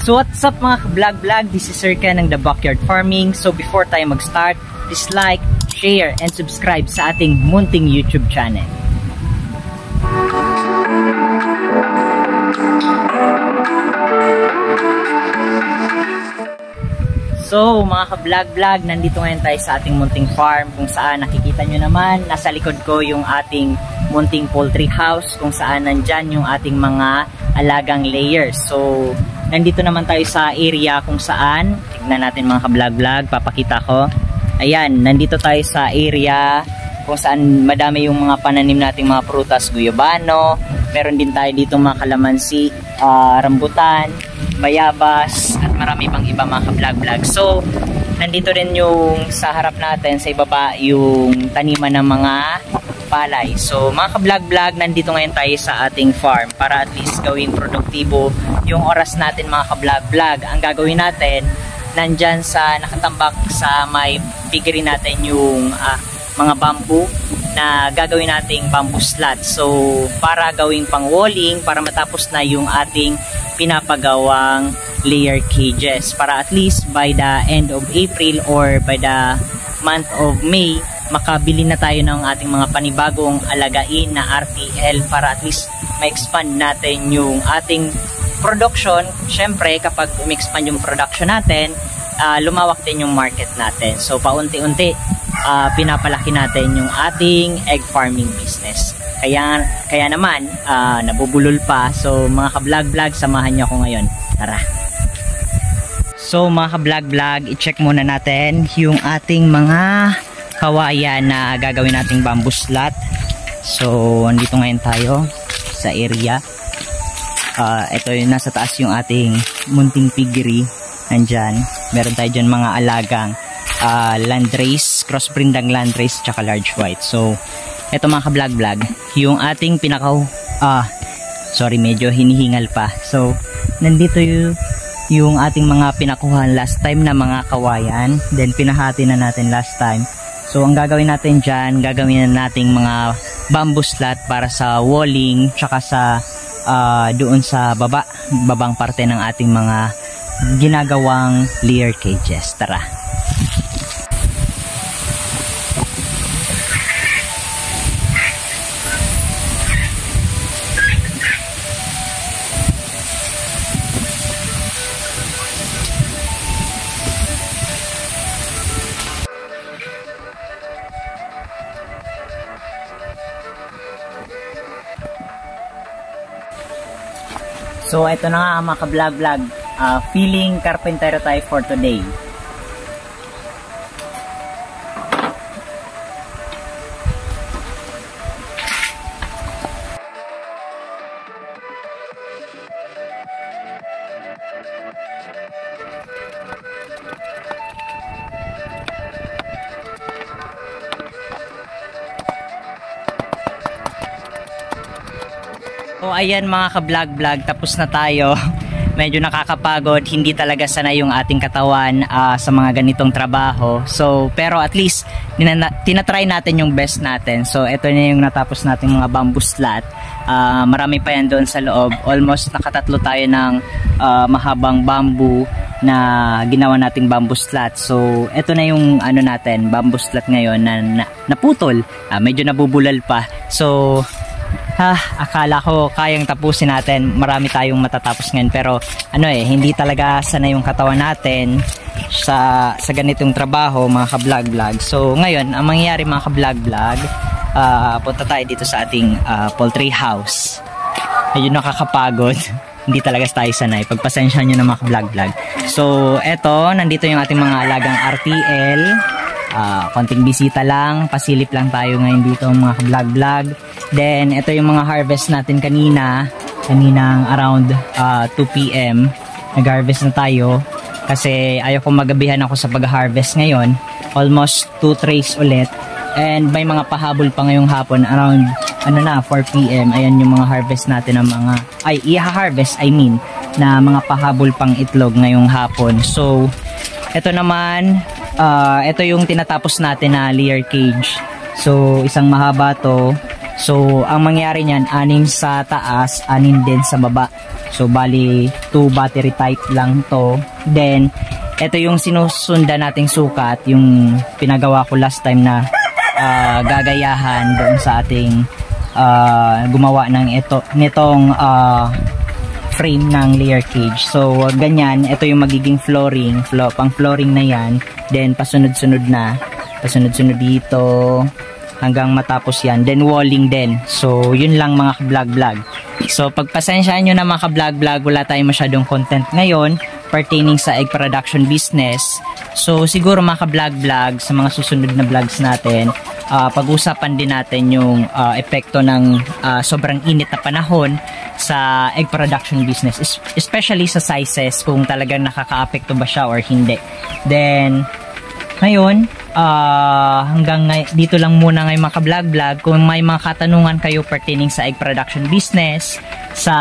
So what's up mga ka-vlog-vlog? This is Sir Ken ng The Backyard Farming. So before tayo mag-start, please like, share, and subscribe sa ating munting YouTube channel. So mga ka-vlog-vlog, nandito ngayon tayo sa ating munting farm kung saan nakikita nyo naman, nasa likod ko yung ating munting poultry house kung saan nandyan yung ating mga alagang layers. So nandito naman tayo sa area kung saan, tignan natin mga ka-vlog-vlog, papakita ko. Ayan, nandito tayo sa area kung saan madami yung mga pananim nating mga prutas, guyabano. Meron din tayo dito mga kalamansi, rambutan, bayabas, at marami pang iba mga ka-vlog-vlog. So nandito rin yung sa harap natin, sa ibaba, yung taniman ng mga palay. So mga ka-vlog-vlog, nandito ngayon tayo sa ating farm para at least gawing produktibo yung oras natin mga ka-vlog-vlog. Ang gagawin natin, nandyan sa nakatambak sa may piggery natin yung mga bamboo na gagawin nating bamboo slat. So para gawing pang walling, para matapos na yung ating pinapagawang layer cages, para at least by the end of April or by the month of May, makabili na tayo ng ating mga panibagong alagain na RTL para at least ma-expand natin yung ating production. Syempre kapag ma-expand yung production natin, lumawak din yung market natin. So paunti-unti pinapalaki natin yung ating egg farming business. Kaya naman nabubulol pa. So mga ka-vlog-vlog, samahan niyo ako ngayon. Tara! So mga ka-vlog-vlog, i-check muna natin yung ating mga kawayan na gagawin nating bamboo slat. So andito ngayon tayo sa area. Ito yung nasa taas yung ating munting piggery. Nandyan, meron tayo dyan mga alagang landrace, crossbreed ng landrace tsaka large white. So ito mga ka-vlog-vlog, yung ating sorry, medyo hinihingal pa. So nandito yung ating mga pinakuhan last time na mga kawayan, then pinahati na natin last time. So ang gagawin natin dyan, gagawin na nating mga bamboo slat para sa walling tsaka sa doon sa babang parte ng ating mga ginagawang layer cages. Tara! So ito na nga mga ka-vlog-vlog, feeling carpentero tayo for today. So ayan mga ka-vlog-vlog, tapos na tayo. Medyo nakakapagod, hindi talaga sanay yung ating katawan sa mga ganitong trabaho. So pero at least tinatry natin yung best natin. So ito na yung natapos nating mga bamboo slat. Marami pa yan doon sa loob. Almost nakatatlo tayo ng mahabang bamboo na ginawa nating bamboo slat. So ito na yung ano natin, bamboo slat ngayon na naputol. Medyo nabubulal pa. So akala ko kayang tapusin natin, marami tayong matatapos ngayon, pero hindi talaga sana yung katawan natin sa ganitong trabaho mga ka-vlog-vlog. So ngayon ang mangyayari mga ka-vlog-vlog, punta tayo dito sa ating poultry house. Medyo nakakapagod. Hindi talaga tayo sanay, pagpasensya nyo na mga ka-vlog-vlog. So eto, nandito yung ating mga alagang RTL. Konting bisita lang, pasilip lang tayo ngayon dito mga ka-vlog-vlog. Then ito yung mga harvest natin kaninang around 2 PM nag-harvest na tayo kasi ayoko magabihan ako sa pag-harvest ngayon. Almost 2 trays ulit, and may mga pahabol pa ngayong hapon around 4 PM. Ayan yung mga harvest natin ng mga i-harvest na mga pahabol pang itlog ngayong hapon. So ito naman, ito yung tinatapos natin na layer cage. So isang mahaba to, So, ang mangyari niyan, 6 sa taas, 6 din sa baba. So, bali, 2 battery type lang to. Then, ito yung sinusundan nating sukat, yung pinagawa ko last time na gagayahan doon sa ating gumawa ng nitong frame ng layer cage. So, ganyan, ito yung magiging flooring, pang flooring na yan. Then, pasunod-sunod na. Pasunod-sunod dito hanggang matapos yan. Then, walling din. So, yun lang mga ka-vlog-vlog. So, pagpasensyaan nyo na mga ka-vlog-vlog, wala tayong masyadong content ngayon pertaining sa egg production business. So, siguro mga ka-vlog-vlog, sa mga susunod na vlogs natin, pag-usapan din natin yung epekto ng sobrang init na panahon sa egg production business, especially sa sizes, kung talagang nakaka-apekto ba siya or hindi. Then, ngayon, hanggang dito lang muna ngayon mga ka-vlog-vlog. Kung may mga katanungan kayo pertaining sa egg production business, sa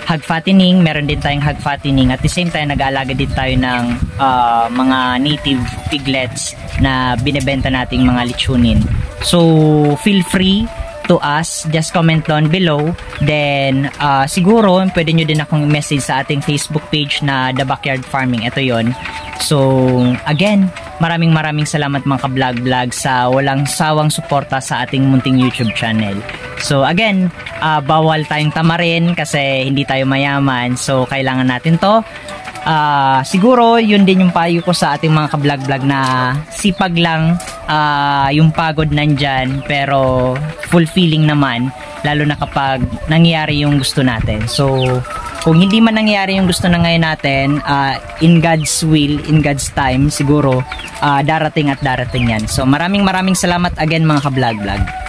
hog fattening, meron din tayong hog fattening. At the same time, nag-aalaga din tayo ng mga native piglets na binebenta nating mga lechonin. So, feel free to us, just comment down below. Then, siguro, pwede nyo din akong message sa ating Facebook page na The Backyard Farming. Ito yon. So, again, maraming salamat mga ka-vlog-vlog sa walang sawang suporta sa ating munting YouTube channel. So, again, bawal tayong tamarin kasi hindi tayo mayaman. So, kailangan natin to. Siguro, yun din yung payo ko sa ating mga ka-vlog-vlog na sipag lang, yung pagod nandyan, pero fulfilling naman, lalo na kapag nangyayari yung gusto natin. So, kung hindi man nangyayari yung gusto na ngayon natin, in God's will, in God's time, siguro, darating at darating yan. So, maraming salamat again mga ka-vlog-vlog.